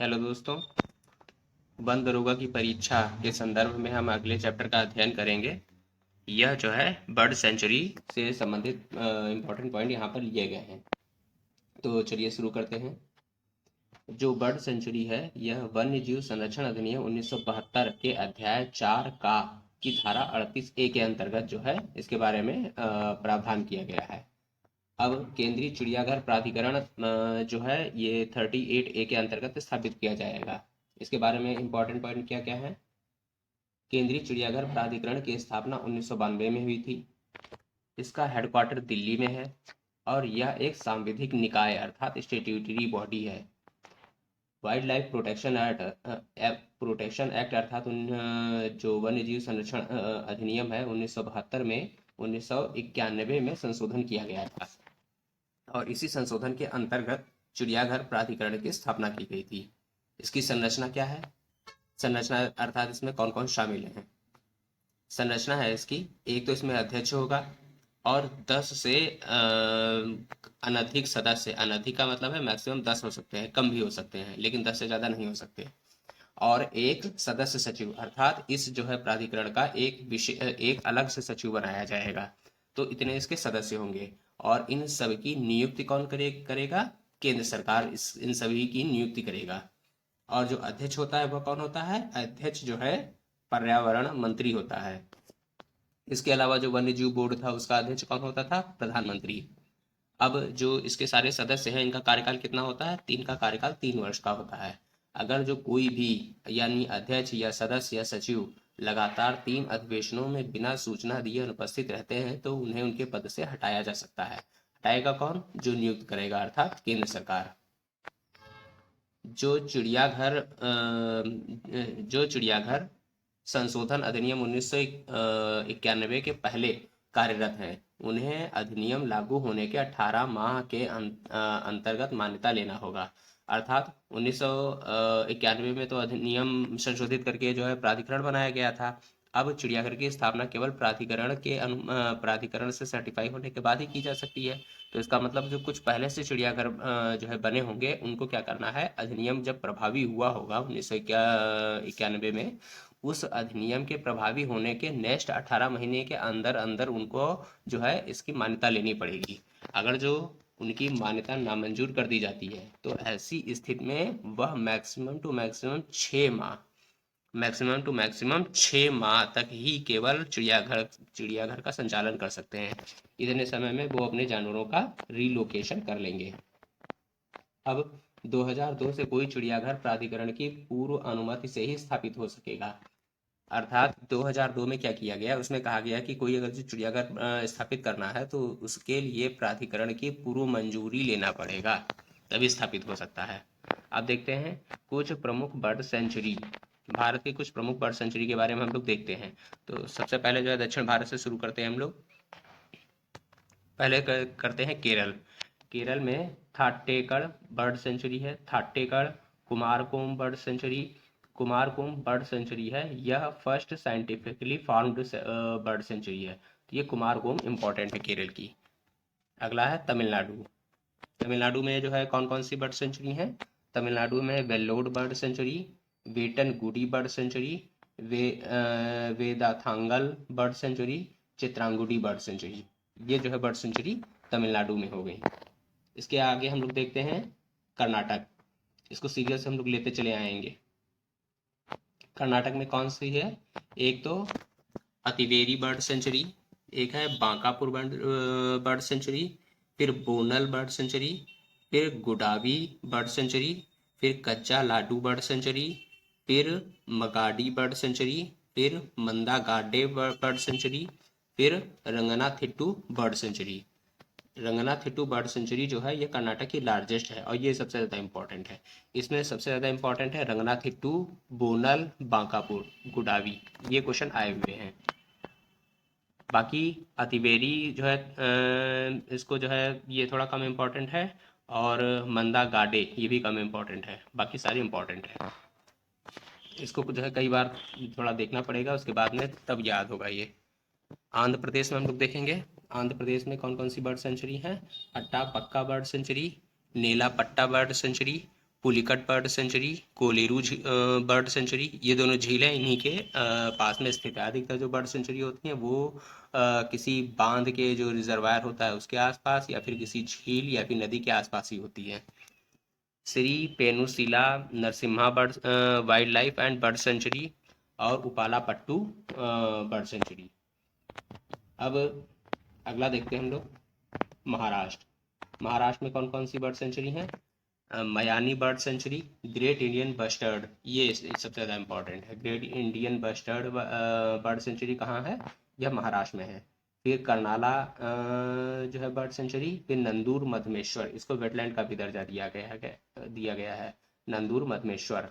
Hello दोस्तों। One दरोगा की परीक्षा के संदर्भ में हम अगले चैप्टर का अध्ययन करेंगे। यह जो है बर्ड सेंचुरी से संबंधित इम्पोर्टेंट पॉइंट यहाँ पर लिए गए हैं। तो चलिए शुरू करते हैं। जो बर्ड सेंचुरी है यह वन्य जीव संरक्षण अधिनियम 1972 के अध्याय 4 का की धारा 38A के अंतर्गत जो है इसके बारे में प्रावधान किया गया है। अब केंद्रीय चिड़ियाघर प्राधिकरण जो है ये 38A के अंतर्गत स्थापित किया जाएगा। इसके बारे में इम्पोर्टेंट पॉइंट क्या क्या है। केंद्रीय चिड़ियाघर प्राधिकरण की स्थापना 1992 में हुई थी। इसका हेडक्वार्टर दिल्ली में है और यह एक सांविधिक निकाय अर्थात स्टेट्यूटरी बॉडी है। वाइल्ड लाइफ प्रोटेक्शन एक्ट अर्थात जो वन्य जीव संरक्षण अधिनियम है 1972 में 1991 में संशोधन किया गया था और इसी संशोधन के अंतर्गत चिड़ियाघर प्राधिकरण की स्थापना की गई थी। इसकी संरचना क्या है। संरचना अर्थात इसमें कौन कौन शामिल हैं। संरचना है इसकी, एक तो इसमें अध्यक्ष होगा और 10 से अनधिक सदस्य, अनधिक का मतलब है मैक्सिमम 10 हो सकते हैं, कम भी हो सकते हैं लेकिन 10 से ज़्यादा नहीं हो सकते। और एक सदस्य सचिव अर्थात इस जो है प्राधिकरण का एक अलग से सचिव बनाया जाएगा। तो इतने इसके सदस्य होंगे और इन सब की नियुक्ति कौन करेगा। केंद्र सरकार इन सभी की नियुक्ति करेगा। और जो अध्यक्ष होता है वह कौन होता है। अध्यक्ष जो है पर्यावरण मंत्री होता है। इसके अलावा जो वन्य जीव बोर्ड था उसका अध्यक्ष कौन होता था। प्रधानमंत्री। अब जो इसके सारे सदस्य हैं इनका कार्यकाल कितना होता है। 3 का कार्यकाल 3 वर्ष का होता है। अगर जो कोई भी यानी अध्यक्ष या सदस्य या सचिव लगातार 3 अधिवेशनों में बिना सूचना दिए अनुपस्थित रहते हैं तो उन्हें उनके पद से हटाया जा सकता है। हटाएगा कौन। जो नियुक्त करेगा अर्थात केंद्र सरकार। जो चिड़ियाघर संशोधन अधिनियम 1991 के पहले कार्यरत हैं उन्हें अधिनियम लागू होने के 18 माह के अंतर्गत मान्यता लेना होगा। अर्थात 1991 में तो अधिनियम संशोधित करके जो है प्राधिकरण बनाया गया था। अब चिड़ियाघर की स्थापना केवल प्राधिकरण से सर्टिफाई होने के बाद ही की जा सकती है। तो इसका मतलब जो कुछ पहले से चिड़ियाघर जो है बने होंगे उनको क्या करना है। अधिनियम जब प्रभावी हुआ होगा 1991 में, उस अधिनियम के प्रभावी होने के नेक्स्ट 18 महीने के अंदर अंदर उनको जो है इसकी मान्यता लेनी पड़ेगी। अगर जो उनकी मान्यता नामंजूर कर दी जाती है तो ऐसी स्थिति में वह मैक्सिमम 6 माह तक ही केवल चिड़ियाघर का संचालन कर सकते हैं। इतने समय में वो अपने जानवरों का रिलोकेशन कर लेंगे। अब 2002 से कोई चिड़ियाघर प्राधिकरण की पूर्व अनुमति से ही स्थापित हो सकेगा। अर्थात 2002 में क्या किया गया, उसमें कहा गया कि कोई अगर जो चिड़ियाघर स्थापित करना है तो उसके लिए प्राधिकरण की पूर्व मंजूरी लेना पड़ेगा तभी स्थापित हो सकता है। अब देखते हैं कुछ प्रमुख बर्ड सेंचुरी। भारत के कुछ प्रमुख बर्ड सेंचुरी के बारे में हम लोग देखते हैं। तो सबसे पहले जो है दक्षिण भारत से शुरू करते हैं हम लोग। पहले करते हैं केरल। केरल में थाट्टेकड़ बर्ड सेंचुरी है। Thattekad Kumarakom bird sanctuary. Kumarakom bird sanctuary है, यह first scientifically formed bird sanctuary है। तो ये कुमारकोम इंपॉर्टेंट है केरल की। अगला है तमिलनाडु। तमिलनाडु में जो है कौन कौन सी बर्ड सेंचुरी है। तमिलनाडु में Vellore bird sanctuary, Vettangudi bird sanctuary, Vedanthangal bird sanctuary, Chitrangudi bird sanctuary. ये जो है बर्ड सेंचुरी तमिलनाडु में हो गई। इसके आगे हम लोग देखते हैं कर्नाटक। इसको सीरियल से हम लोग लेते चले आएंगे। कर्नाटक में कौन सी है। एक तो अतिवेरी बर्ड सेंचुरी, एक है बांकापुर बर्ड सेंचुरी, फिर बोनल बर्ड सेंचुरी, फिर गुडावी बर्ड सेंचुरी, फिर कच्चा लाडू बर्ड सेंचुरी, फिर मगाडी बर्ड सेंचुरी, फिर मंदागाडे बर्ड सेंचुरी, फिर रंगनाथिट्टू बर्ड सेंचुरी। रंगनाथिट्टू बर्ड सेंचुरी जो है ये कर्नाटक की लार्जेस्ट है और ये सबसे ज़्यादा इंपॉर्टेंट है। इसमें सबसे ज़्यादा इंपॉर्टेंट है रंगनाथिट्टू, बोनल, बांकापुर, गुडावी। ये क्वेश्चन आए हुए हैं। बाकी अतिवेरी जो है इसको जो है ये थोड़ा कम इम्पोर्टेंट है और मंदा गाडे ये भी कम इम्पोर्टेंट है, बाकी सारे इम्पोर्टेंट है। इसको जो है कई बार थोड़ा देखना पड़ेगा उसके बाद में तब याद होगा ये। आंध्र प्रदेश में हम लोग देखेंगे। आंध्र प्रदेश में कौन कौन सी बर्ड सेंचुरी है। अट्टा पक्का बर्ड सेंचुरी, नीला पट्टा bird sanctuary, Pulicat bird sanctuary, Kolleru bird sanctuary, ये दोनों झीलें इन्हीं के पास में स्थित है। अधिकतर जो बर्ड सेंचुरी होती हैं वो किसी बांध के जो रिजर्वायर होता है उसके आसपास या फिर किसी झील या फिर नदी के आसपास ही होती है। Shri Penusila Narasimha bird wildlife and bird sanctuary और उपाला पट्टू बर्ड सेंचुरी। अब अगला देखते हैं हम लोग महाराष्ट्र। महाराष्ट्र में कौन कौन सी बर्ड सेंचुरी हैं? Mayani bird sanctuary, great Indian bustard, ये सबसे ज़्यादा इंपॉर्टेंट है। Great Indian bustard bird sanctuary कहाँ है? यह महाराष्ट्र में है। फिर कर्नाला जो है बर्ड सेंचुरी, फिर नंदूर मधमेश्वर, इसको वेटलैंड का भी दर्जा दिया गया है, नंदूर मधमेश्वर।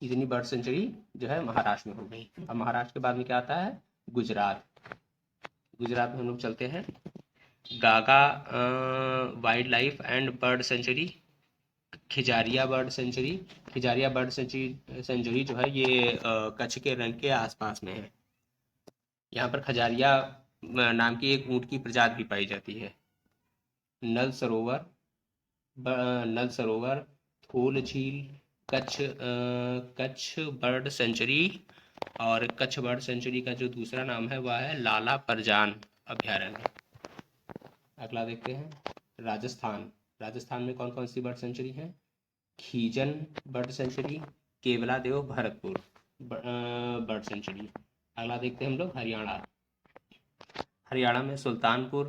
इतनी बर्ड सेंचुरी जो है महाराष्ट्र में हो गई। अब महाराष्ट्र के बाद में क्या आता है? गुजरात। गुजरात में हम लोग चलते हैं। Gaga wildlife and bird sanctuary, Khijadiya bird sanctuary. Khijadiya bird sanctuary जो है ये कच्छ के रन के आसपास में है। यहाँ पर खजारिया नाम की एक ऊँट की प्रजाति भी पाई जाती है। नल सरोवर, नल सरोवर, थोल झील, कच्छ बर्ड सेंचुरी, और कच्छ बर्ड सेंचुरी का जो दूसरा नाम है वह है लाला परजान अभयारण्य। अगला देखते हैं राजस्थान। राजस्थान में कौन कौन सी बर्ड सेंचुरी है? Khichan bird sanctuary, Keoladeo Bharatpur bird sanctuary. अगला देखते हैं हम लोग हरियाणा। हरियाणा में सुल्तानपुर,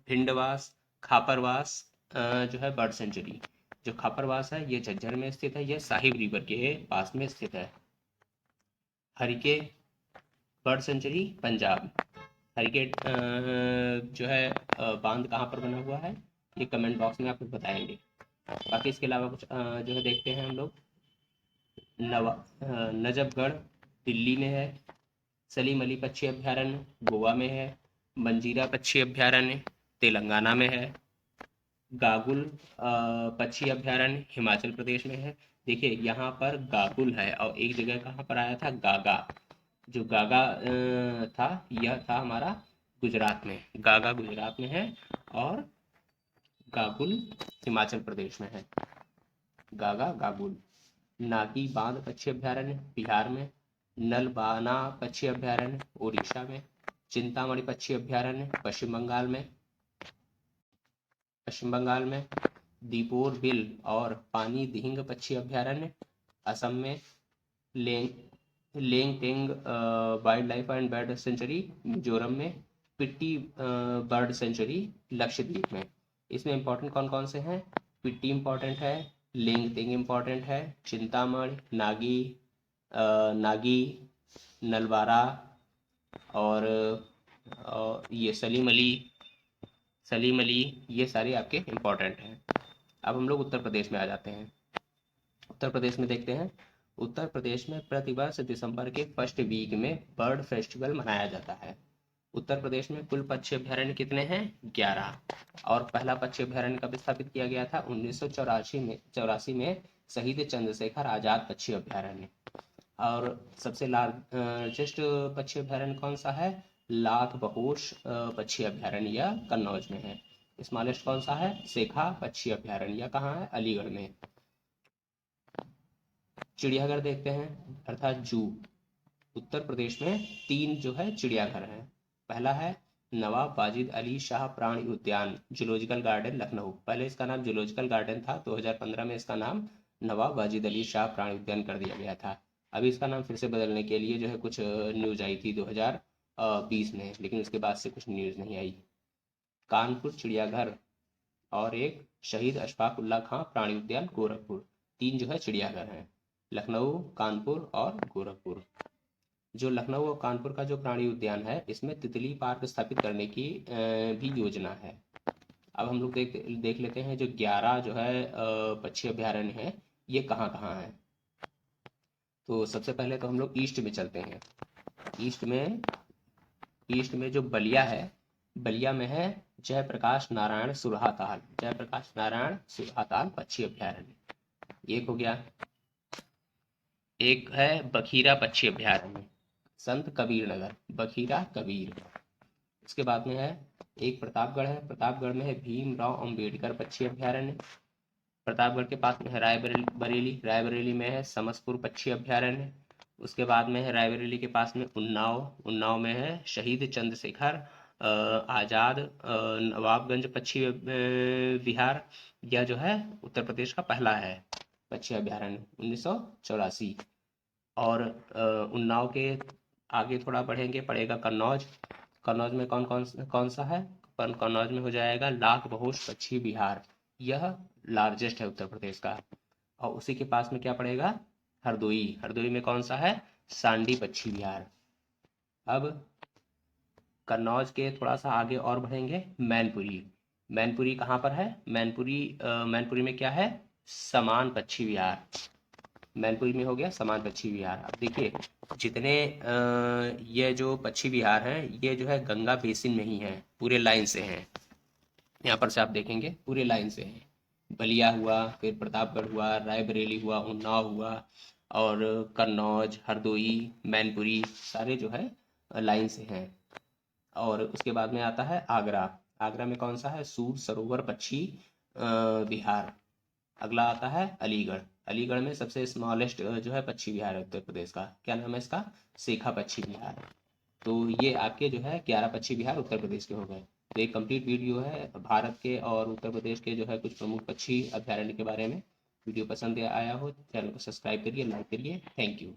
भिंडवास, खापरवास जो है बर्ड सेंचुरी। जो खापरवास है ये झज्जर में स्थित है, यह साहिब रिवर के पास में स्थित है। Harike bird sanctuary Punjab. हरिके जो है बांध कहाँ पर बना हुआ है ये कमेंट बॉक्स में आपको बताएंगे। बाकी इसके अलावा कुछ जो है देखते हैं हम लोग। नजफगढ़ दिल्ली में है। सलीम अली पक्षी अभयारण्य गोवा में है। मंजीरा पक्षी अभयारण्य तेलंगाना में है। गागुल पक्षी अभयारण्य हिमाचल प्रदेश में है। देखिए यहाँ पर गागुल है और एक जगह कहाँ पर आया था? गागा। जो गागा था यह था हमारा गुजरात में। गागा गुजरात में है और गागुल हिमाचल प्रदेश में है। गागा गागुल। नागी बांध पक्षी अभयारण्य बिहार में। नलबाना पक्षी अभयारण्य उड़ीसा में। चिंतामणि पक्षी अभयारण्य पश्चिम बंगाल में। दीपोर बिल और पानी दिहिंग पक्षी अभयारण्य असम में। Lengteng wildlife and bird sanctuary Mizoram में। पिट्टी बर्ड सेंचुरी लक्षद्वीप में। इसमें इंपॉर्टेंट कौन कौन से हैं? पिट्टी इंपॉर्टेंट है, लेंगटेंग इंपॉर्टेंट है, चिंतामणि, नागी, नलवारा और ये सलीम अली, ये सारे आपके इम्पॉर्टेंट हैं। अब हम लोग उत्तर प्रदेश में आ जाते हैं। उत्तर प्रदेश में देखते हैं। उत्तर प्रदेश में प्रतिवर्ष दिसंबर के फर्स्ट वीक में बर्ड फेस्टिवल मनाया जाता है। उत्तर प्रदेश में कुल पक्षी अभयारण्य कितने हैं? 11। और पहला पक्षी अभयारण्य कब स्थापित किया गया था? 1984 में शहीद चंद्रशेखर आजाद पक्षी अभयारण्य। और सबसे लार्जेस्ट पक्षी अभयारण्य कौन सा है? लाख बहोश पक्षी अभयारण्य यह कन्नौज में है। स्मॉलेस्ट कौन सा है? शेखा पक्षी अभयारण्य, यह कहाँ है? अलीगढ़ में। चिड़ियाघर देखते हैं अर्थात जू। उत्तर प्रदेश में 3 जो है चिड़ियाघर हैं। पहला है नवाब वाजिद अली शाह प्राणी उद्यान जूलॉजिकल गार्डन लखनऊ। पहले इसका नाम जूलॉजिकल गार्डन था, 2015 में इसका नाम नवाब वाजिद अली शाह प्राणी उद्यान कर दिया गया था। अभी इसका नाम फिर से बदलने के लिए जो है कुछ न्यूज आई थी 2020 में, लेकिन उसके बाद से कुछ न्यूज़ नहीं आई। कानपुर चिड़ियाघर और एक शहीद अशफाक उल्ला खां प्राणी उद्यान गोरखपुर, 3 जो है चिड़ियाघर हैं, लखनऊ, कानपुर और गोरखपुर। जो लखनऊ और कानपुर का जो प्राणी उद्यान है इसमें तितली पार्क स्थापित करने की भी योजना है। अब हम लोग देख लेते हैं जो 11 जो है पक्षी अभयारण्य है ये कहाँ कहाँ है। तो सबसे पहले तो हम लोग ईस्ट में चलते हैं। ईस्ट में जो बलिया है, बलिया में है जयप्रकाश नारायण सुरहाताल पक्षी अभयारण्य। एक हो गया। एक है बखीरा पक्षी अभयारण्य, संत कबीर नगर, बखीरा कबीर। इसके बाद में है एक प्रतापगढ़ है, प्रतापगढ़ में है भीमराव अंबेडकर पक्षी अभयारण्य। प्रतापगढ़ के पास में है रायबरेली, रायबरेली में है समसपुर पक्षी अभ्यारण्य। उसके बाद में है रायबरेली के पास में उन्नाव, उन्नाव में है शहीद चंद्रशेखर आज़ाद नवाबगंज पक्षी विहार। यह जो है उत्तर प्रदेश का पहला है पक्षी अभ्यारण्य 1984। और उन्नाव के आगे थोड़ा बढ़ेंगे पड़ेगा कन्नौज। कन्नौज में कौन सा है? कन्नौज में हो जाएगा लाख बहोश पक्षी विहार, यह लार्जेस्ट है उत्तर प्रदेश का। और उसी के पास में क्या पड़ेगा? हरदोई, हरदोई में कौन सा है? सांडी पक्षी विहार। अब कन्नौज के थोड़ा सा आगे और बढ़ेंगे मैनपुरी। मैनपुरी कहाँ पर है? मैनपुरी में क्या है? समान पक्षी विहार। मैनपुरी में हो गया समान पक्षी विहार। अब देखिए जितने ये जो पक्षी विहार हैं ये जो है गंगा बेसिन में ही हैं, पूरे लाइन से हैं। यहाँ पर से आप देखेंगे पूरे लाइन से हैं। बलिया हुआ, फिर प्रतापगढ़ हुआ, रायबरेली हुआ, उन्नाव हुआ, और कन्नौज, हरदोई, मैनपुरी सारे जो है लाइन से हैं। और उसके बाद में आता है आगरा। आगरा में कौन सा है? सूर सरोवर पक्षी विहार। अगला आता है अलीगढ़। अलीगढ़ में सबसे स्मॉलेस्ट जो है पक्षी विहार है उत्तर प्रदेश का, क्या नाम है इसका? सेखा पक्षी विहार। तो ये आपके जो है 11 पक्षी विहार उत्तर प्रदेश के हो गए। तो एक कंप्लीट वीडियो है भारत के और उत्तर प्रदेश के जो है कुछ प्रमुख पक्षी अभ्यारण्य के बारे में। वीडियो पसंद आया हो चैनल को सब्सक्राइब करिए, लाइक करिए। Thank you.